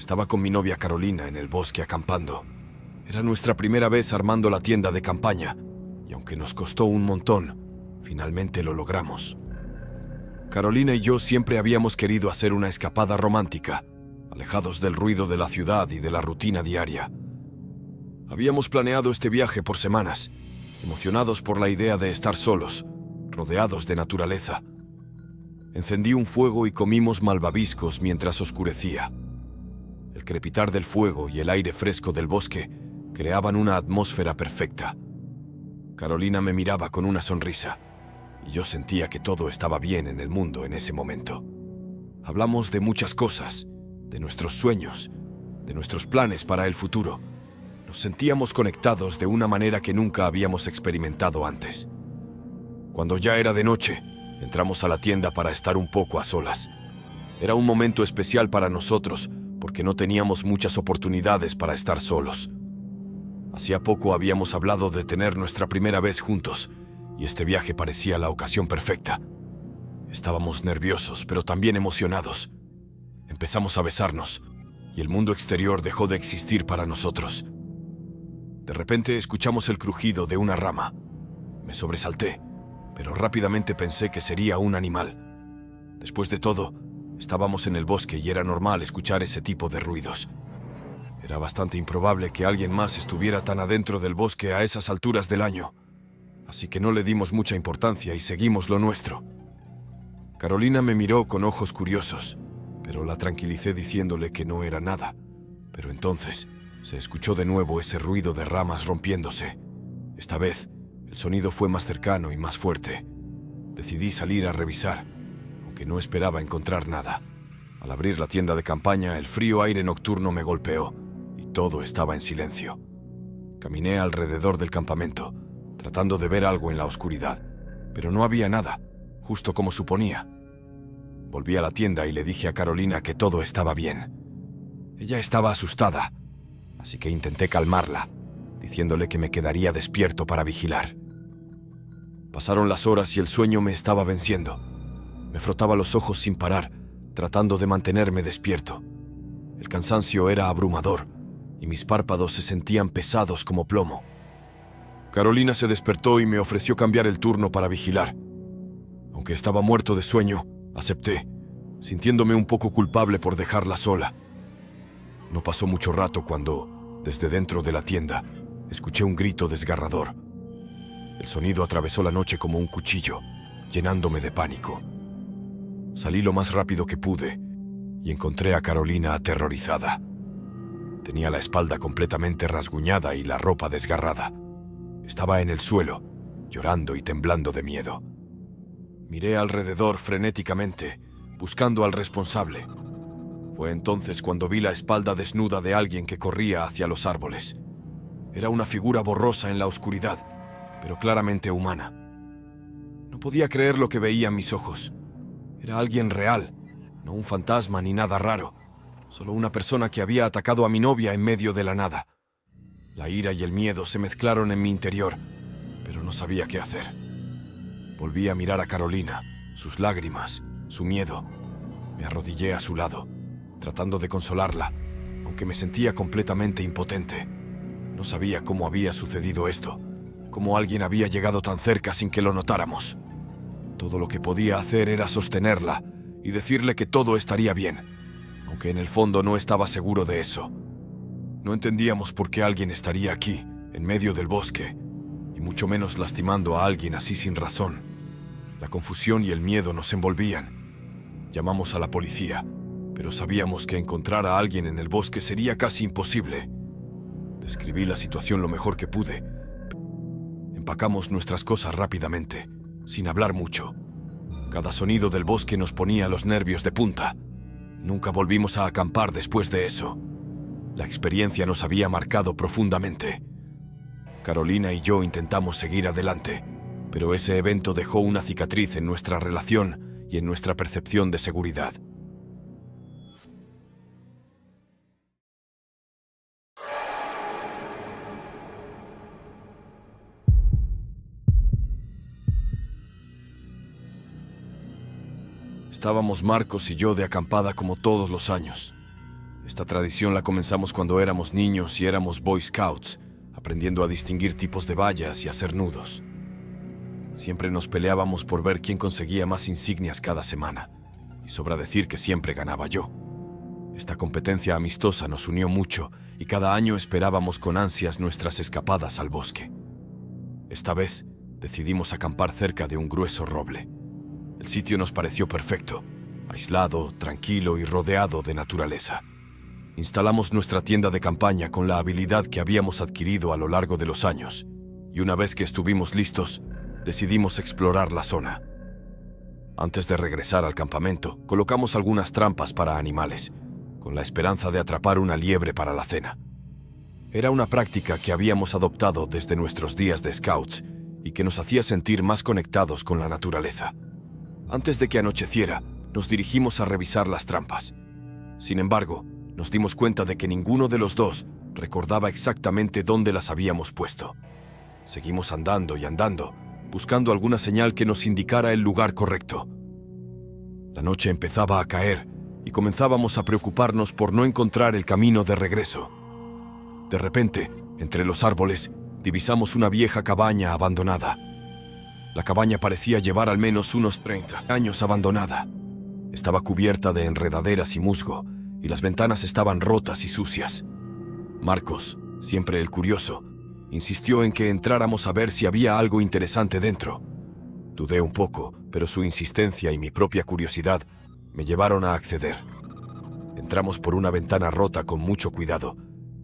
Estaba con mi novia Carolina en el bosque acampando. Era nuestra primera vez armando la tienda de campaña, y aunque nos costó un montón, finalmente lo logramos. Carolina y yo siempre habíamos querido hacer una escapada romántica, alejados del ruido de la ciudad y de la rutina diaria. Habíamos planeado este viaje por semanas, emocionados por la idea de estar solos, rodeados de naturaleza. Encendí un fuego y comimos malvaviscos mientras oscurecía. El crepitar del fuego y el aire fresco del bosque creaban una atmósfera perfecta. Carolina me miraba con una sonrisa, y yo sentía que todo estaba bien en el mundo en ese momento. Hablamos de muchas cosas, de nuestros sueños, de nuestros planes para el futuro. Nos sentíamos conectados de una manera que nunca habíamos experimentado antes. Cuando ya era de noche, entramos a la tienda para estar un poco a solas. Era un momento especial para nosotros porque no teníamos muchas oportunidades para estar solos. Hacía poco habíamos hablado de tener nuestra primera vez juntos, y este viaje parecía la ocasión perfecta. Estábamos nerviosos, pero también emocionados. Empezamos a besarnos, y el mundo exterior dejó de existir para nosotros. De repente escuchamos el crujido de una rama. Me sobresalté, pero rápidamente pensé que sería un animal. Después de todo, estábamos en el bosque y era normal escuchar ese tipo de ruidos. Era bastante improbable que alguien más estuviera tan adentro del bosque a esas alturas del año, así que no le dimos mucha importancia y seguimos lo nuestro. Carolina me miró con ojos curiosos, pero la tranquilicé diciéndole que no era nada. Pero entonces se escuchó de nuevo ese ruido de ramas rompiéndose. Esta vez, el sonido fue más cercano y más fuerte. Decidí salir a revisar, aunque no esperaba encontrar nada. Al abrir la tienda de campaña, el frío aire nocturno me golpeó y todo estaba en silencio. Caminé alrededor del campamento, tratando de ver algo en la oscuridad, pero no había nada, justo como suponía. Volví a la tienda y le dije a Carolina que todo estaba bien. Ella estaba asustada, así que intenté calmarla, diciéndole que me quedaría despierto para vigilar. Pasaron las horas y el sueño me estaba venciendo. Me frotaba los ojos sin parar, tratando de mantenerme despierto. El cansancio era abrumador y mis párpados se sentían pesados como plomo. Carolina se despertó y me ofreció cambiar el turno para vigilar. Aunque estaba muerto de sueño, acepté, sintiéndome un poco culpable por dejarla sola. No pasó mucho rato cuando, desde dentro de la tienda, escuché un grito desgarrador. El sonido atravesó la noche como un cuchillo, llenándome de pánico. Salí lo más rápido que pude y encontré a Carolina aterrorizada. Tenía la espalda completamente rasguñada y la ropa desgarrada. Estaba en el suelo, llorando y temblando de miedo. Miré alrededor frenéticamente, buscando al responsable. Fue entonces cuando vi la espalda desnuda de alguien que corría hacia los árboles. Era una figura borrosa en la oscuridad, pero claramente humana. No podía creer lo que veía en mis ojos. Era alguien real, no un fantasma ni nada raro, solo una persona que había atacado a mi novia en medio de la nada. La ira y el miedo se mezclaron en mi interior, pero no sabía qué hacer. Volví a mirar a Carolina, sus lágrimas, su miedo. Me arrodillé a su lado, tratando de consolarla, aunque me sentía completamente impotente. No sabía cómo había sucedido esto, cómo alguien había llegado tan cerca sin que lo notáramos. Todo lo que podía hacer era sostenerla y decirle que todo estaría bien, aunque en el fondo no estaba seguro de eso. No entendíamos por qué alguien estaría aquí, en medio del bosque, y mucho menos lastimando a alguien así sin razón. La confusión y el miedo nos envolvían. Llamamos a la policía, pero sabíamos que encontrar a alguien en el bosque sería casi imposible. Describí la situación lo mejor que pude. Empacamos nuestras cosas rápidamente, sin hablar mucho. Cada sonido del bosque nos ponía los nervios de punta. Nunca volvimos a acampar después de eso. La experiencia nos había marcado profundamente. Carolina y yo intentamos seguir adelante, pero ese evento dejó una cicatriz en nuestra relación y en nuestra percepción de seguridad. Estábamos Marcos y yo de acampada como todos los años. Esta tradición la comenzamos cuando éramos niños y éramos Boy Scouts, aprendiendo a distinguir tipos de vallas y hacer nudos. Siempre nos peleábamos por ver quién conseguía más insignias cada semana, y sobra decir que siempre ganaba yo. Esta competencia amistosa nos unió mucho y cada año esperábamos con ansias nuestras escapadas al bosque. Esta vez decidimos acampar cerca de un grueso roble. El sitio nos pareció perfecto, aislado, tranquilo y rodeado de naturaleza. Instalamos nuestra tienda de campaña con la habilidad que habíamos adquirido a lo largo de los años, y una vez que estuvimos listos, decidimos explorar la zona. Antes de regresar al campamento, colocamos algunas trampas para animales, con la esperanza de atrapar una liebre para la cena. Era una práctica que habíamos adoptado desde nuestros días de scouts y que nos hacía sentir más conectados con la naturaleza. Antes de que anocheciera, nos dirigimos a revisar las trampas. Sin embargo, nos dimos cuenta de que ninguno de los dos recordaba exactamente dónde las habíamos puesto. Seguimos andando y andando, buscando alguna señal que nos indicara el lugar correcto. La noche empezaba a caer y comenzábamos a preocuparnos por no encontrar el camino de regreso. De repente, entre los árboles, divisamos una vieja cabaña abandonada. La cabaña parecía llevar al menos unos 30 años abandonada. Estaba cubierta de enredaderas y musgo, y las ventanas estaban rotas y sucias. Marcos, siempre el curioso, insistió en que entráramos a ver si había algo interesante dentro. Dudé un poco, pero su insistencia y mi propia curiosidad me llevaron a acceder. Entramos por una ventana rota con mucho cuidado,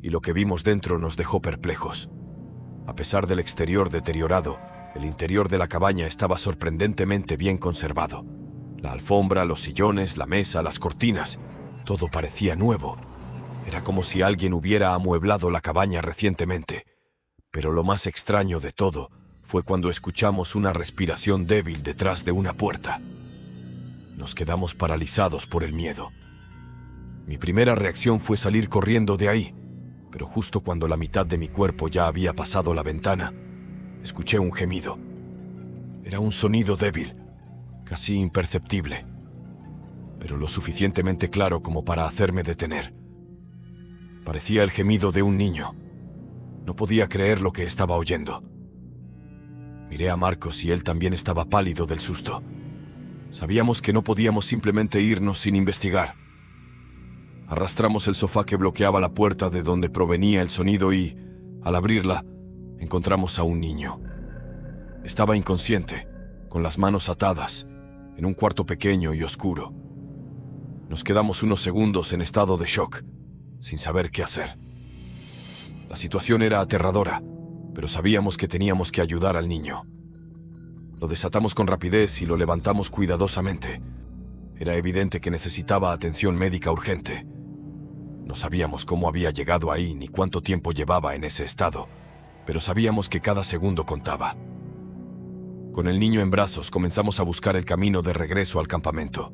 y lo que vimos dentro nos dejó perplejos. A pesar del exterior deteriorado, el interior de la cabaña estaba sorprendentemente bien conservado. La alfombra, los sillones, la mesa, las cortinas, todo parecía nuevo. Era como si alguien hubiera amueblado la cabaña recientemente. Pero lo más extraño de todo fue cuando escuchamos una respiración débil detrás de una puerta. Nos quedamos paralizados por el miedo. Mi primera reacción fue salir corriendo de ahí, pero justo cuando la mitad de mi cuerpo ya había pasado la ventana, escuché un gemido. Era un sonido débil, casi imperceptible, pero lo suficientemente claro como para hacerme detener. Parecía el gemido de un niño. No podía creer lo que estaba oyendo. Miré a Marcos y él también estaba pálido del susto. Sabíamos que no podíamos simplemente irnos sin investigar. Arrastramos el sofá que bloqueaba la puerta de donde provenía el sonido y, al abrirla, encontramos a un niño. Estaba inconsciente, con las manos atadas, en un cuarto pequeño y oscuro. Nos quedamos unos segundos en estado de shock, sin saber qué hacer. La situación era aterradora, pero sabíamos que teníamos que ayudar al niño. Lo desatamos con rapidez y lo levantamos cuidadosamente. Era evidente que necesitaba atención médica urgente. No sabíamos cómo había llegado ahí ni cuánto tiempo llevaba en ese estado, pero sabíamos que cada segundo contaba. Con el niño en brazos comenzamos a buscar el camino de regreso al campamento.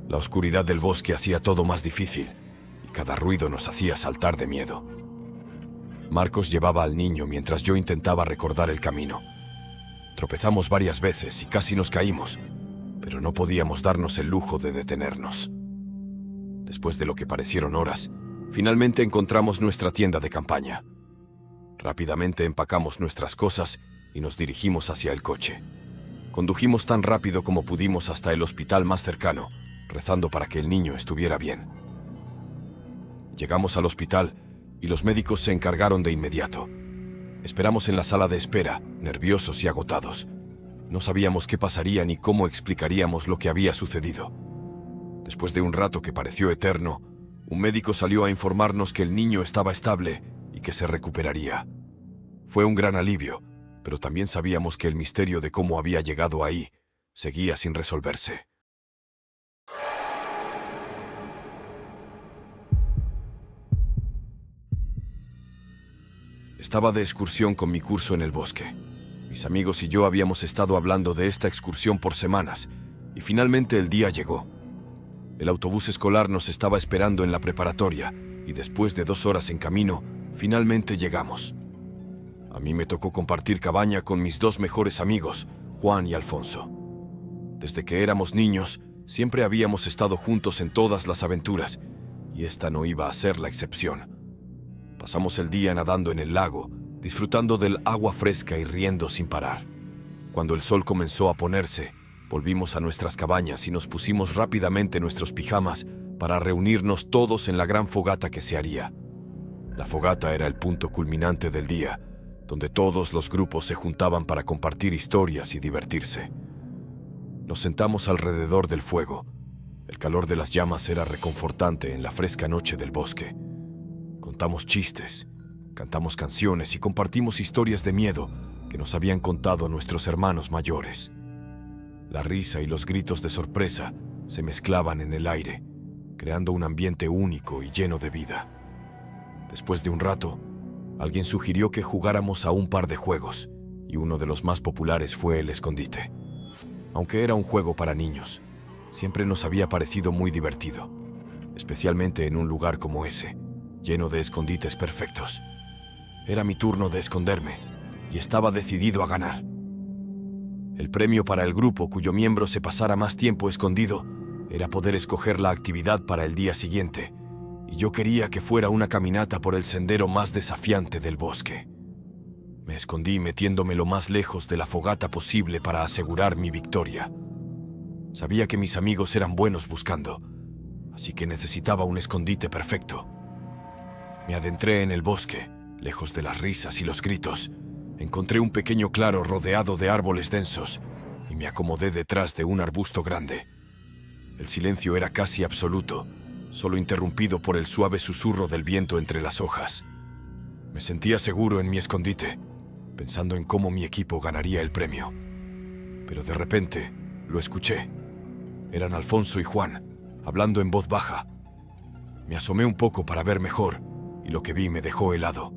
La oscuridad del bosque hacía todo más difícil y cada ruido nos hacía saltar de miedo. Marcos llevaba al niño mientras yo intentaba recordar el camino. Tropezamos varias veces y casi nos caímos, pero no podíamos darnos el lujo de detenernos. Después de lo que parecieron horas, finalmente encontramos nuestra tienda de campaña. Rápidamente empacamos nuestras cosas y nos dirigimos hacia el coche. Condujimos tan rápido como pudimos hasta el hospital más cercano, rezando para que el niño estuviera bien. Llegamos al hospital y los médicos se encargaron de inmediato. Esperamos en la sala de espera, nerviosos y agotados. No sabíamos qué pasaría ni cómo explicaríamos lo que había sucedido. Después de un rato que pareció eterno, un médico salió a informarnos que el niño estaba estable y que se recuperaría. Fue un gran alivio, pero también sabíamos que el misterio de cómo había llegado ahí seguía sin resolverse. Estaba de excursión con mi curso en el bosque. Mis amigos y yo habíamos estado hablando de esta excursión por semanas, y finalmente el día llegó. El autobús escolar nos estaba esperando en la preparatoria, y después de 2 horas en camino, finalmente llegamos. A mí me tocó compartir cabaña con mis 2 mejores amigos, Juan y Alfonso. Desde que éramos niños, siempre habíamos estado juntos en todas las aventuras, y esta no iba a ser la excepción. Pasamos el día nadando en el lago, disfrutando del agua fresca y riendo sin parar. Cuando el sol comenzó a ponerse, volvimos a nuestras cabañas y nos pusimos rápidamente nuestros pijamas para reunirnos todos en la gran fogata que se haría. La fogata era el punto culminante del día, donde todos los grupos se juntaban para compartir historias y divertirse. Nos sentamos alrededor del fuego. El calor de las llamas era reconfortante en la fresca noche del bosque. Contamos chistes, cantamos canciones y compartimos historias de miedo que nos habían contado nuestros hermanos mayores. La risa y los gritos de sorpresa se mezclaban en el aire, creando un ambiente único y lleno de vida. Después de un rato, alguien sugirió que jugáramos a un par de juegos, y uno de los más populares fue el escondite. Aunque era un juego para niños, siempre nos había parecido muy divertido, especialmente en un lugar como ese, lleno de escondites perfectos. Era mi turno de esconderme, y estaba decidido a ganar. El premio para el grupo cuyo miembro se pasara más tiempo escondido era poder escoger la actividad para el día siguiente, y yo quería que fuera una caminata por el sendero más desafiante del bosque. Me escondí metiéndome lo más lejos de la fogata posible para asegurar mi victoria. Sabía que mis amigos eran buenos buscando, así que necesitaba un escondite perfecto. Me adentré en el bosque, lejos de las risas y los gritos. Encontré un pequeño claro rodeado de árboles densos y me acomodé detrás de un arbusto grande. El silencio era casi absoluto, solo interrumpido por el suave susurro del viento entre las hojas. Me sentía seguro en mi escondite, pensando en cómo mi equipo ganaría el premio. Pero de repente lo escuché. Eran Alfonso y Juan, hablando en voz baja. Me asomé un poco para ver mejor, y lo que vi me dejó helado.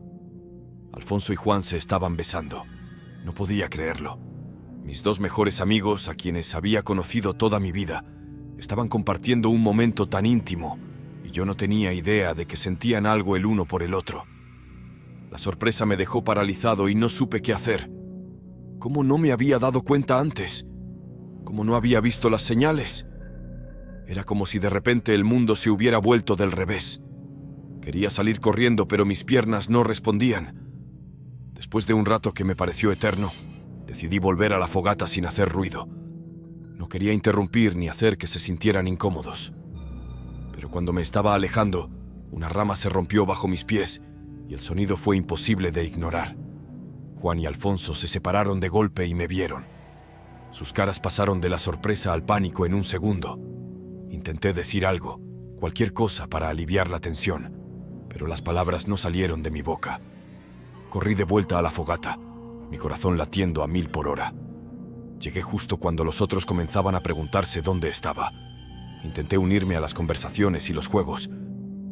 Alfonso y Juan se estaban besando. No podía creerlo. Mis dos mejores amigos, a quienes había conocido toda mi vida, estaban compartiendo un momento tan íntimo, y yo no tenía idea de que sentían algo el uno por el otro. La sorpresa me dejó paralizado y no supe qué hacer. ¿Cómo no me había dado cuenta antes? ¿Cómo no había visto las señales? Era como si de repente el mundo se hubiera vuelto del revés. Quería salir corriendo, pero mis piernas no respondían. Después de un rato que me pareció eterno, decidí volver a la fogata sin hacer ruido. No quería interrumpir ni hacer que se sintieran incómodos. Pero cuando me estaba alejando, una rama se rompió bajo mis pies y el sonido fue imposible de ignorar. Juan y Alfonso se separaron de golpe y me vieron. Sus caras pasaron de la sorpresa al pánico en un segundo. Intenté decir algo, cualquier cosa para aliviar la tensión, pero las palabras no salieron de mi boca. Corrí de vuelta a la fogata, mi corazón latiendo a 1000 por hora. Llegué justo cuando los otros comenzaban a preguntarse dónde estaba. Intenté unirme a las conversaciones y los juegos,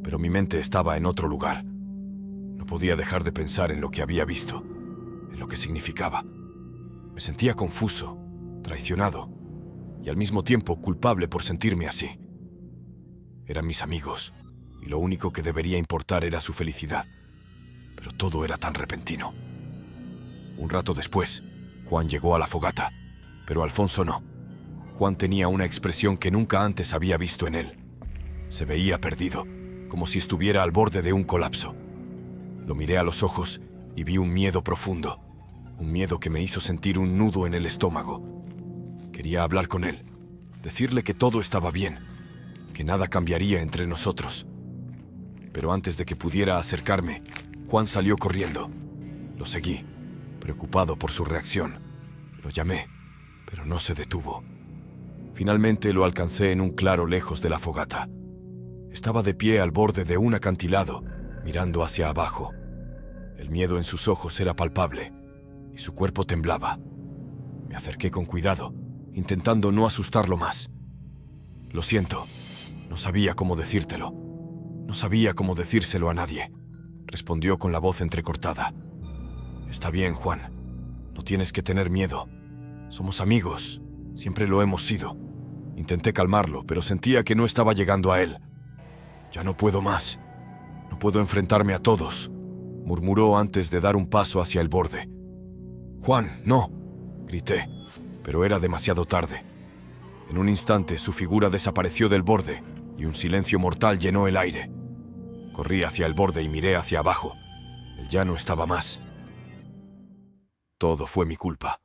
pero mi mente estaba en otro lugar. No podía dejar de pensar en lo que había visto, en lo que significaba. Me sentía confuso, traicionado, y al mismo tiempo culpable por sentirme así. Eran mis amigos, y lo único que debería importar era su felicidad. Pero todo era tan repentino. Un rato después, Juan llegó a la fogata, pero Alfonso no. Juan tenía una expresión que nunca antes había visto en él. Se veía perdido, como si estuviera al borde de un colapso. Lo miré a los ojos y vi un miedo profundo, un miedo que me hizo sentir un nudo en el estómago. Quería hablar con él, decirle que todo estaba bien, que nada cambiaría entre nosotros. Pero antes de que pudiera acercarme, Juan salió corriendo. Lo seguí, preocupado por su reacción. Lo llamé, pero no se detuvo. Finalmente lo alcancé en un claro lejos de la fogata. Estaba de pie al borde de un acantilado, mirando hacia abajo. El miedo en sus ojos era palpable, y su cuerpo temblaba. Me acerqué con cuidado, intentando no asustarlo más. Lo siento, no sabía cómo decírtelo. No sabía cómo decírselo a nadie, respondió con la voz entrecortada. Está bien, Juan. No tienes que tener miedo. Somos amigos. Siempre lo hemos sido. Intenté calmarlo, pero sentía que no estaba llegando a él. Ya no puedo más. No puedo enfrentarme a todos, murmuró antes de dar un paso hacia el borde. Juan, no, grité, pero era demasiado tarde. En un instante su figura desapareció del borde y un silencio mortal llenó el aire. Corrí hacia el borde y miré hacia abajo. Él ya no estaba más. Todo fue mi culpa.